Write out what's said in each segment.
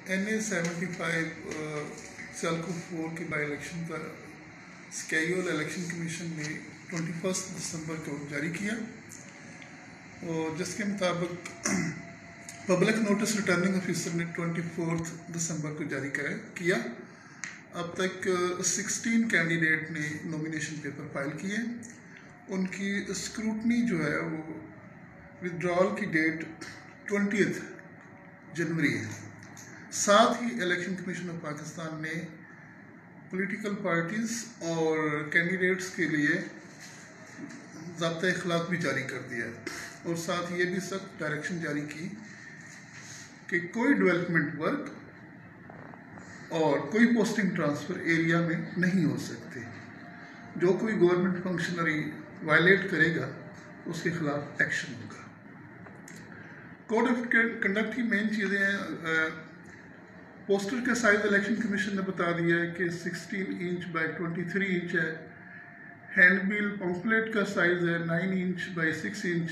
NA-75 Sialkot 4 की by election का schedule election commission ने 21 दिसंबर को जारी किया और जिसके मुताबिक पब्लिक नोटिस रिटर्निंग ऑफिसर ने 24 दिसंबर को जारी किया। अब तक 16 कैंडिडेट ने नॉमिनेशन पेपर फाइल किए। उनकी स्क्रूटनी जो है वो विड्रॉल की डेट 20 जनवरी है। साथ ही इलेक्शन कमीशन ऑफ पाकिस्तान ने पॉलिटिकल पार्टीज़ और कैंडिडेट्स के लिए ज़ाब्ता इखलाक भी जारी कर दिया है और साथ ये भी सख्त डायरेक्शन जारी की कि कोई डेवलपमेंट वर्क और कोई पोस्टिंग ट्रांसफ़र एरिया में नहीं हो सकते। जो कोई गवर्नमेंट फंक्शनरी वायलेट करेगा उसके खिलाफ एक्शन होगा। कोड ऑफ कंडक्ट की मेन चीज़ें हैं। पोस्टर का साइज़ इलेक्शन कमीशन ने बता दिया है कि 16 इंच बाई 23 इंच है। हैंडबिल पम्फलेट का साइज़ है 9 इंच बाई 6 इंच।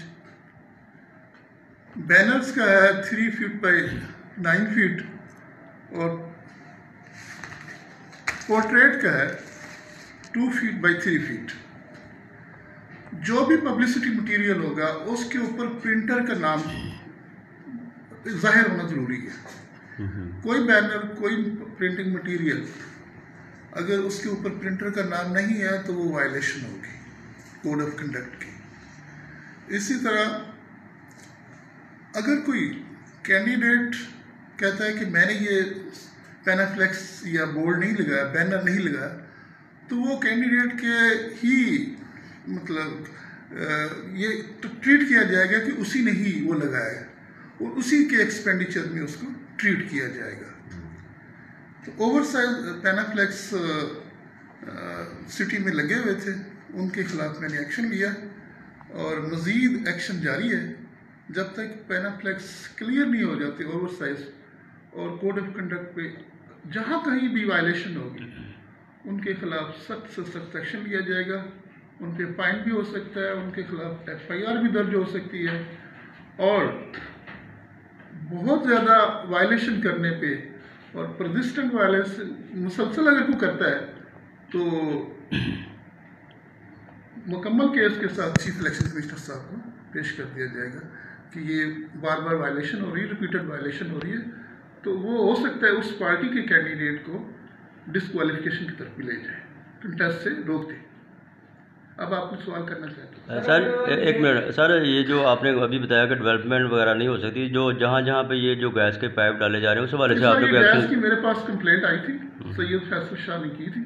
बैनर्स का है 3 फीट बाई 9 फीट और पोर्ट्रेट का है 2 फीट बाई 3 फीट। जो भी पब्लिसिटी मटेरियल होगा उसके ऊपर प्रिंटर का नाम जाहिर होना ज़रूरी है। कोई बैनर कोई प्रिंटिंग मटेरियल अगर उसके ऊपर प्रिंटर का नाम नहीं है तो वो वायलेशन होगी कोड ऑफ कंडक्ट की। इसी तरह अगर कोई कैंडिडेट कहता है कि मैंने ये पैनाफ्लेक्स या बोर्ड नहीं लगाया, बैनर नहीं लगाया, तो वो कैंडिडेट के ही मतलब ये ट्रीट किया जाएगा कि उसी ने ही वो लगाया है और उसी के एक्सपेंडिचर में उसको ट्रीट किया जाएगा। तो ओवरसाइज पैनाफ्लेक्स सिटी में लगे हुए थे, उनके खिलाफ मैंने एक्शन लिया और मज़ीद एक्शन जारी है जब तक पैनाफ्लेक्स क्लियर नहीं हो जाते ओवरसाइज और कोड ऑफ कंडक्ट पे जहाँ कहीं भी वायलेशन होगी उनके खिलाफ सख्त से सख्त एक्शन लिया जाएगा। उन पर फाइन भी हो सकता है, उनके खिलाफ FIR भी दर्ज हो सकती है और बहुत ज़्यादा वायलेशन करने पे और परसिस्टेंट वायलेशन मुसलसल अगर कोई करता है तो मुकम्मल केस के साथ चीफ इलेक्शन कमिश्नर साहब को पेश कर दिया जाएगा कि ये बार बार वायलेशन हो रही है, रिपीटेड वायलेशन हो रही है, तो वो हो सकता है उस पार्टी के कैंडिडेट को डिस्क्वालिफिकेशन की तरफ ले जाए, कंटेस्ट से रोक दे। अब आप कुछ सवाल करना चाहते हैं? सर एक मिनट सर, ये जो आपने अभी बताया कि डेवलपमेंट वगैरह नहीं हो सकती, जो जहाँ पे ये जो गैस के पाइप डाले जा रहे हैं उस हवाले से आपने गैस की मेरे पास कंप्लेंट आई थी, सैयद फैसल शाह ने की थी,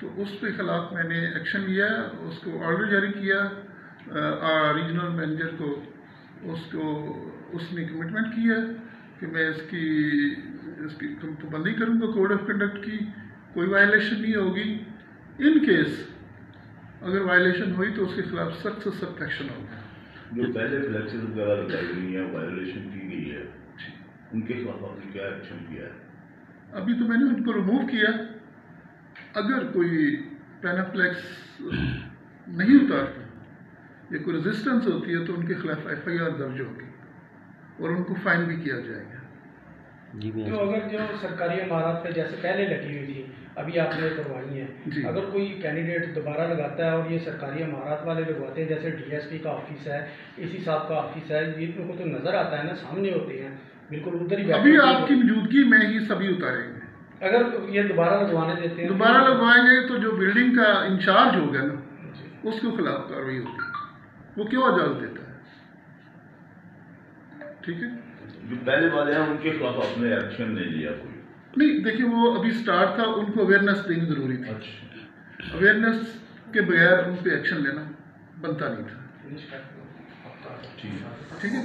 तो उस पे खिलाफ मैंने एक्शन लिया, उसको ऑर्डर जारी किया रीजनल मैनेजर को, उसने कमिटमेंट किया कि मैं इसकी पाबंदी करूँगा, कोड ऑफ कंडक्ट की कोई वायलेशन नहीं होगी। इन केस अगर वायलेशन हुई तो उसके खिलाफ सख्त से सख्त एक्शन होगा। जो पहले फ्लैक्सेस वगैरह लगाई गई है, वायलेशन की गई है, उनके खिलाफ आपने क्या एक्शन किया है? अभी तो मैंने उनको रिमूव किया। अगर कोई पैनाफ्लेक्स नहीं उतारता या कोई रेजिस्टेंस होती है तो उनके खिलाफ FIR दर्ज होगी और उनको फाइन भी किया जाएगा। तो अगर जो सरकारी इमारत पे जैसे पहले लगी हुई थी, अभी आपने करवाई है, अगर कोई कैंडिडेट दोबारा लगाता है और ये सरकारी इमारत वाले लगवाते हैं, जैसे DSP का ऑफिस है, AC साहब का ऑफिस है, ये इनको तो नज़र आता है ना, सामने होते हैं बिल्कुल उधर ही। अभी आपकी मौजूदगी में ही सभी उतारेंगे। अगर ये दोबारा लगवाने देते हैं, दोबारा लगवाएंगे तो जो बिल्डिंग का इंचार्ज होगा ना उसके खिलाफ कार्रवाई होगी। वो क्यों इजाज़त देता है? ठीक है, जो पहले वाले हैं उनके खिलाफ आपने एक्शन नहीं लिया कोई? नहीं, देखिए वो अभी स्टार्ट था, उनको अवेयरनेस देनी ज़रूरी थी। अच्छा, अवेयरनेस के बगैर उन पर एक्शन लेना बनता नहीं था। ठीक है। ठीक है।